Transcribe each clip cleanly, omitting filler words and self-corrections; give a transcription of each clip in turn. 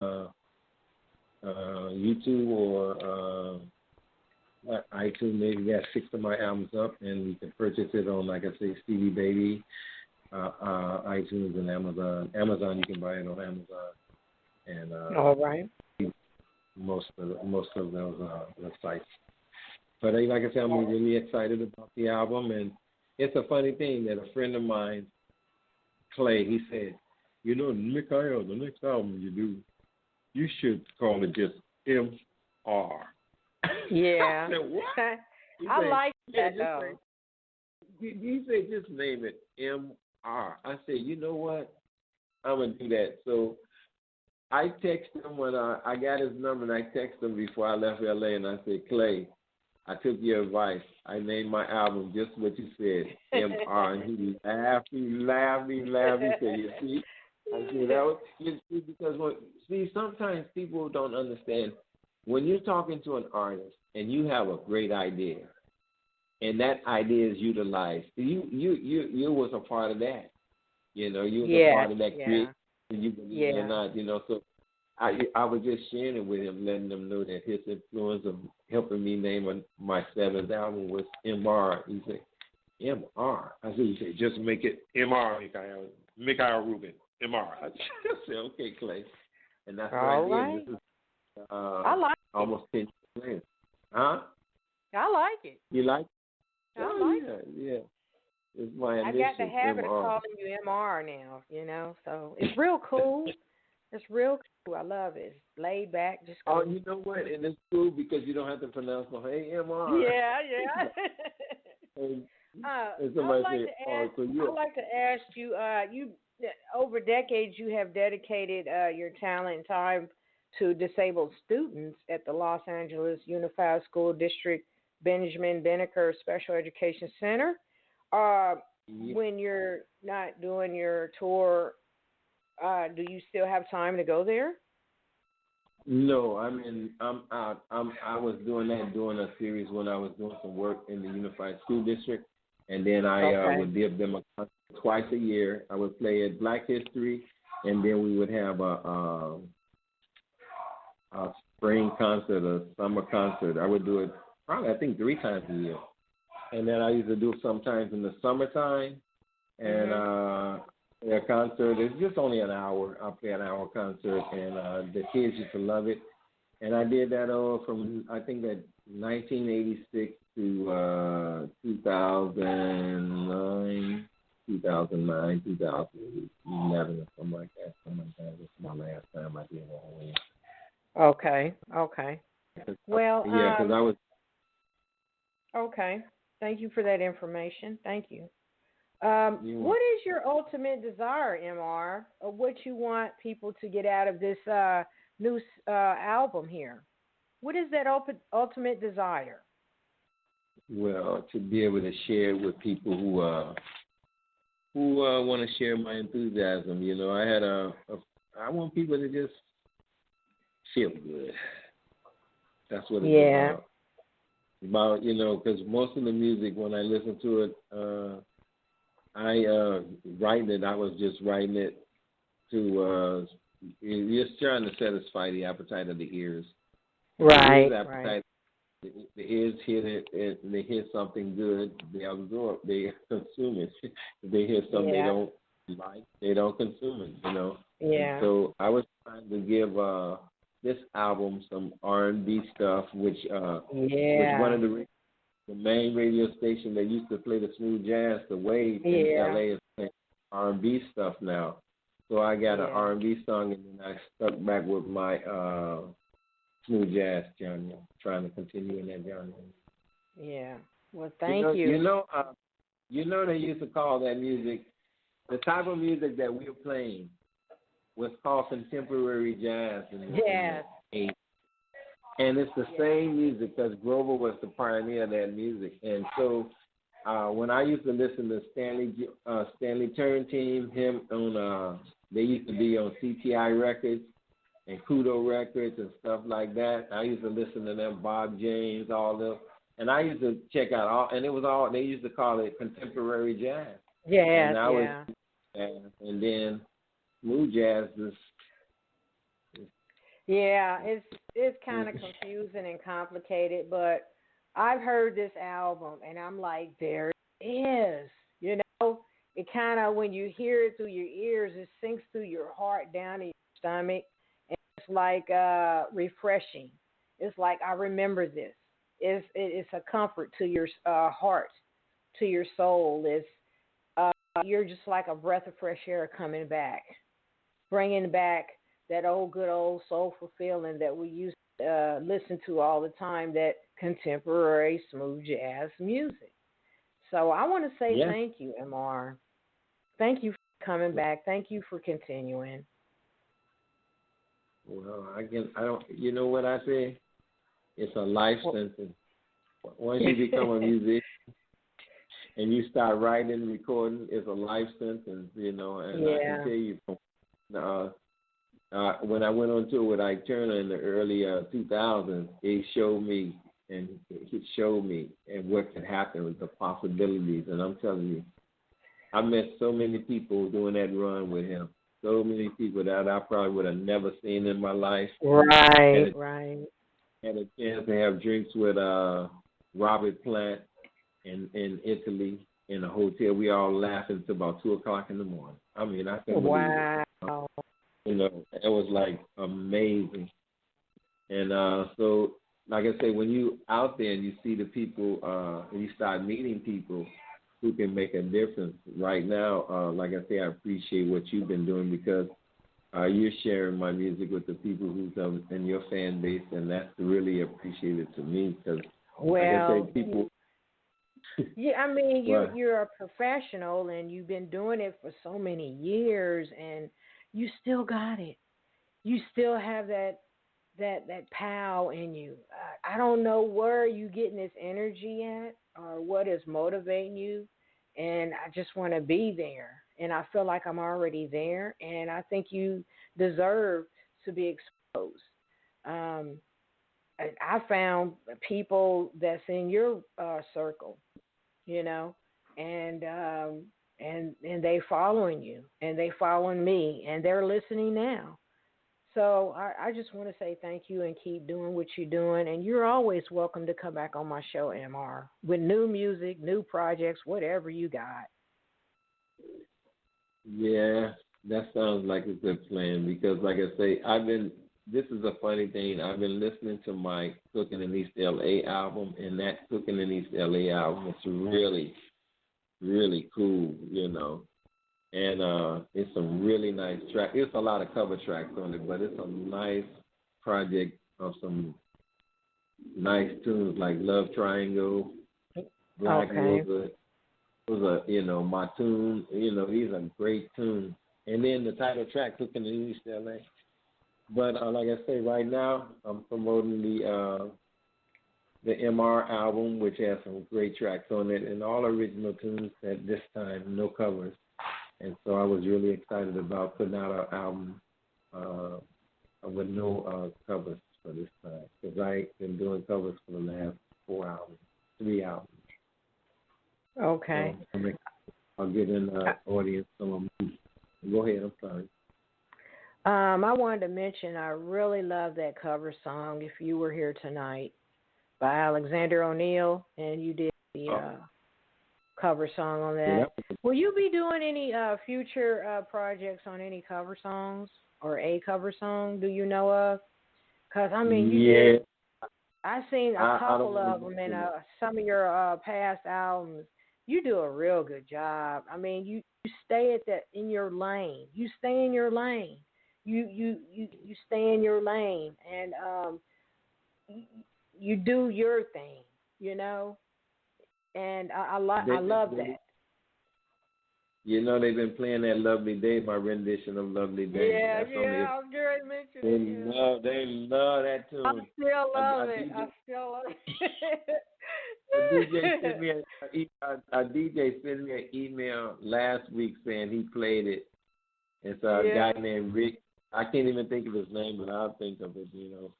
YouTube or iTunes. Maybe got 6 of my albums up, and you can purchase it on, like I say, Stevie Baby, iTunes, and Amazon. Amazon, you can buy it on Amazon, and all right, most of those websites. But like I said, I'm really excited about the album, and it's a funny thing that a friend of mine, Clay, he said, Mekiel, the next album you do, you should call it just M.R. Yeah. I said, what? I like that, though. He said, just name it M.R. I said, you know what? I'm going to do that. So I texted him when I got his number, and I texted him before I left L.A., and I said, Clay, I took your advice. I named my album just what you said, M.R. And he laughed. He said, you see? I said, that was, because sometimes people don't understand. When you're talking to an artist and you have a great idea, and that idea is utilized, you was a part of that. You was a part of that creation, and you believe it or not, So I was just sharing it with him, letting them know that his influence of helping me name my 7th album was M.R. He said, M.R. I said, just make it M.R. Mekiel Reuben, M.R. I said, okay, Clay. And that's what I did. This is, I like almost 10 years later. Huh? I like it. You like it? I like it. Yeah. It's my initial. I got the habit of calling you MR now, so it's real cool. It's real cool. I love it. It's laid back, just cool. Oh, you know what? And it's cool because you don't have to pronounce my MR. Yeah. I'd like to ask you, over decades you have dedicated your talent and time to disabled students at the Los Angeles Unified School District Benjamin Banneker Special Education Center. When you're not doing your tour, do you still have time to go there? No, I'm out. I was doing a series when I was doing some work in the Unified School District, and then I would give them a concert twice a year. I would play at Black History, and then we would have a spring concert, a summer concert. I would do it probably, I think, 3 times a year. And then I used to do it sometimes in the summertime. And a concert is just only an hour. I'll play an hour concert, and the kids used to love it. And I did that from, I think, that 1986 to 2009, 2011, or something like that. This is my last time I did one. Okay. Well, yeah, because I was. Okay. Thank you for that information. Thank you. What is your ultimate desire, MR, or what you want people to get out of this new album here? What is that ultimate desire? Well, to be able to share with people who want to share my enthusiasm. I want people to just feel good. That's what it's about. Because most of the music, when I listen to it, I was just writing it to just trying to satisfy the appetite of the ears. Right. The ears hear it, and they hear something good, they absorb, they consume it. If they hear something they don't like, they don't consume it. Yeah. And so I was trying to give this album some R&B stuff, which one of the main radio station that used to play the smooth jazz, the Wave in LA, is playing R&B stuff now. So I got an R&B song, and then I stuck back with my smooth jazz genre, trying to continue in that genre. Yeah. Well, thank you. They used to call that music, the type of music that we were playing was called contemporary jazz in the 80s. And it's the same music because Grover was the pioneer of that music. And so when I used to listen to Stanley Turrentine, him on, they used to be on CTI Records and Kudo Records and stuff like that. I used to listen to them, Bob James, all them. And I used to check out they used to call it contemporary jazz. And then smooth jazz is Yeah, it's kind of confusing and complicated, but I've heard this album and I'm like, there it is. You know, it kind of, when you hear it through your ears, it sinks through your heart down in your stomach, and it's like refreshing. It's like, I remember this. It's a comfort to your heart, to your soul. It's you're just like a breath of fresh air coming back, bringing back that old, good old soulful feeling that we used to listen to all the time, that contemporary smooth jazz music. So I want to say thank you, MR. Thank you for coming back. Thank you for continuing. Well, I don't, you know what I say? It's a life sentence. Once you become a musician and you start writing and recording, it's a life sentence, you know, and I can tell you when I went on tour with Ike Turner in the early 2000s, it showed me and what could happen with the possibilities. And I'm telling you, I met so many people doing that run with him. So many people that I probably would have never seen in my life. Right. Had a chance to have drinks with Robert Plant in Italy in a hotel. We all laughing until about 2:00 in the morning. I mean, I couldn't believe it. You know, it was like amazing. And so, like I say, when you out there and you see the people, and you start meeting people who can make a difference. Right now, like I say, I appreciate what you've been doing, because you're sharing my music with the people who's in your fan base, and that's really appreciated to me. Because, like I say, people. Yeah, I mean, you're a professional, and you've been doing it for so many years, and you still got it. You still have that pow in you. I don't know where you getting this energy at or what is motivating you, and I just want to be there. And I feel like I'm already there, and I think you deserve to be exposed. I found people that's in your circle, you know, and they following you, and they following me, and they're listening now. So I just want to say thank you and keep doing what you're doing. And you're always welcome to come back on my show, MR, with new music, new projects, whatever you got. Yeah, that sounds like a good plan, because, like I say, this is a funny thing. I've been listening to my Cooking in East LA album, and that Cooking in East LA album is really, really cool, you know. And it's some really nice tracks. It's a lot of cover tracks on it, but it's a nice project of some nice tunes like Love Triangle, Black was my tune. You know, these are great tunes. And then the title track, Cooking in East LA. But like I say, right now I'm promoting the MR album, which has some great tracks on it, and all original tunes at this time, no covers. And so I was really excited about putting out an album with no covers for this time, because I've been doing covers for the last 3 albums. Okay. So I'll get in the audience some of them. Go ahead, I'm sorry. I wanted to mention I really love that cover song, If You Were Here Tonight, by Alexander O'Neill, and you did the cover song on that. Yeah. Will you be doing any future projects on any cover songs or a cover song? Do you know of? Because I mean, you did. I've seen a couple of them in some of your past albums. You do a real good job. I mean, you stay in your lane. You stay in your lane. You stay in your lane, and you do your thing. You know. And I love that. You know, they've been playing that Lovely Day, my rendition of Lovely Day. Yeah, I was going to mention it. They love that tune. I still love it. A DJ sent me an email last week saying he played it. It's a guy named Rick. I can't even think of his name, but I'll think of it, you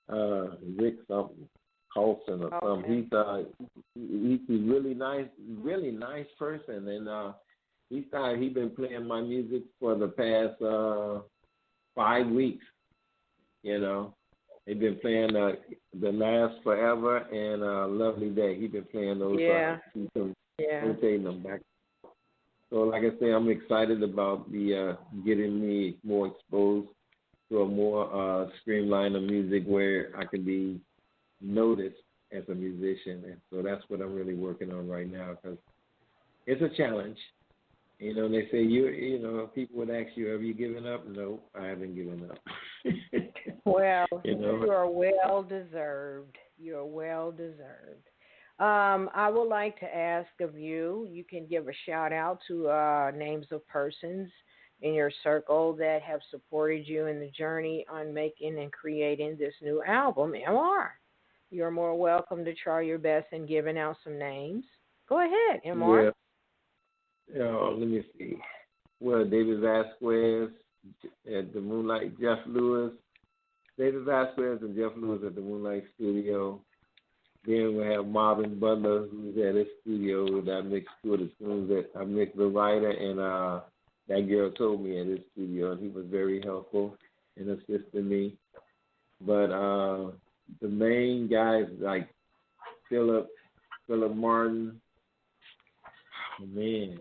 know. Rick something. Colson or something. He's a really nice person, and he's been playing my music for the past 5 weeks, You know, they've been playing The Last Forever and Lovely Day. He's been playing those. He's been rotating them back. So, like I say, I'm excited about the getting me more exposed to a more streamlined of music where I can be noticed as a musician. And so that's what I'm really working on right now, because it's a challenge. You know, they say, you know, people would ask you, have you given up? No, I haven't given up. Well, you know? You are well deserved. You're well deserved. I would like to ask of you, you can give a shout out to names of persons in your circle that have supported you in the journey on making and creating this new album, MR. You're more welcome to try your best in giving out some names. Go ahead, MR. Yeah. Let me see. Well, David Vasquez at the Moonlight, Jeff Lewis. David Vasquez and Jeff Lewis at the Moonlight Studio. Then we have Marvin Butler, who's at his studio that I mixed two of the tunes that I mixed the writer, and that girl told me at his studio, and he was very helpful in assisting me. But the main guys like Philip Martin, oh man,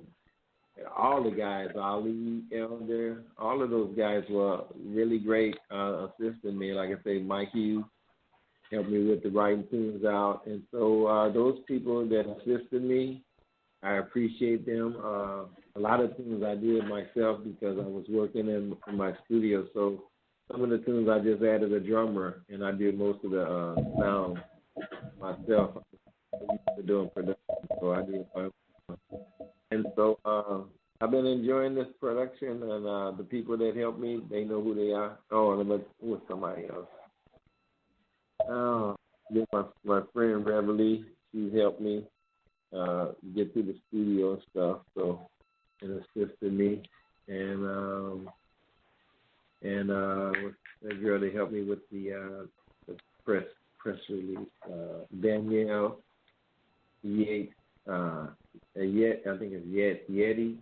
all the guys, Ali Elder, all of those guys were really great assisting me. Like I say, Mike Hughes helped me with the writing tunes out. And so those people that assisted me, I appreciate them. A lot of tunes I did myself because I was working in my studio. So some of the tunes I just added a drummer, and I did most of the sound myself. I used to doing production, so I did. And so I've been enjoying this production, and the people that help me, they know who they are. Oh, and I'm with somebody else. My friend Reveille, she helped me get to the studio and stuff, so it assisted me. And that girl, they helped me with the press release. Danielle Yates, I think it's Yeti.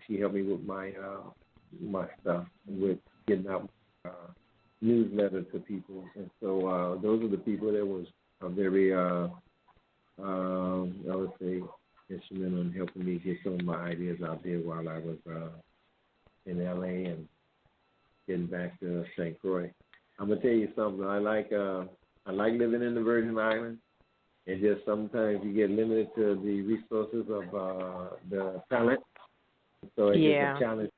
She helped me with my stuff, with getting out newsletter to people, and so those are the people that was very, I would say, instrumental in helping me get some of my ideas out there while I was in LA and getting back to St. Croix. I'm gonna tell you something. I like living in the Virgin Islands. It's just sometimes you get limited to the resources of the talent, so it's just a challenge.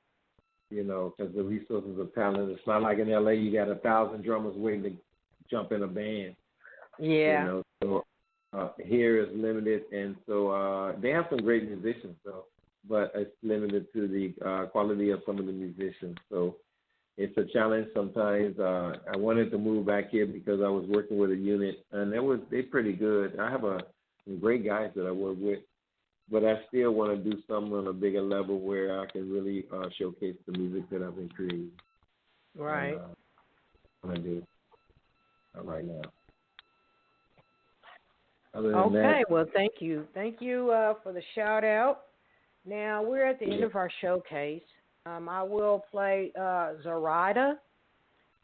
You know, because the resources of talent, it's not like in LA you got 1,000 drummers waiting to jump in a band. Yeah. You know, so here is limited, and so they have some great musicians, though, but it's limited to the quality of some of the musicians. So it's a challenge sometimes. I wanted to move back here because I was working with a unit, and they're pretty good. I have some great guys that I work with. But I still want to do something on a bigger level where I can really showcase the music that I've been creating. Right. I'm going to do right now. Okay, well, thank you. Thank you for the shout-out. Now, we're at the end of our showcase. I will play Zoraida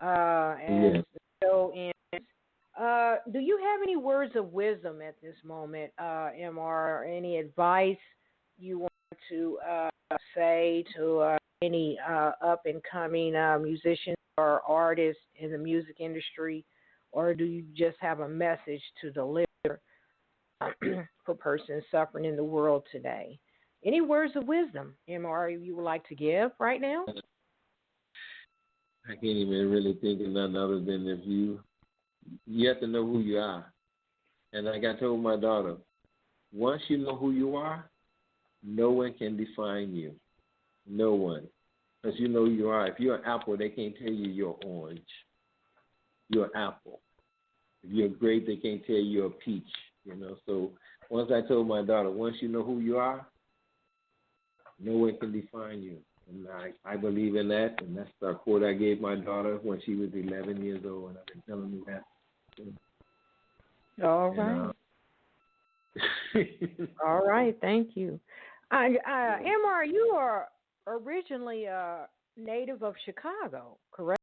as the show ends. Do you have any words of wisdom at this moment, MR, or any advice you want to say to any up-and-coming musicians or artists in the music industry, or do you just have a message to deliver for persons suffering in the world today? Any words of wisdom, MR, you would like to give right now? I can't even really think of nothing other than if you have to know who you are. And like I told my daughter, once you know who you are, no one can define you. No one. Because you know who you are. If you're an apple, they can't tell you you're orange. You're an apple. If you're a grape, they can't tell you you're a peach. You know. So once I told my daughter, once you know who you are, no one can define you. And I believe in that, and that's the quote I gave my daughter when she was 11 years old, and I've been telling her that. All right. All right, thank you. MR, you are originally native of Chicago, correct?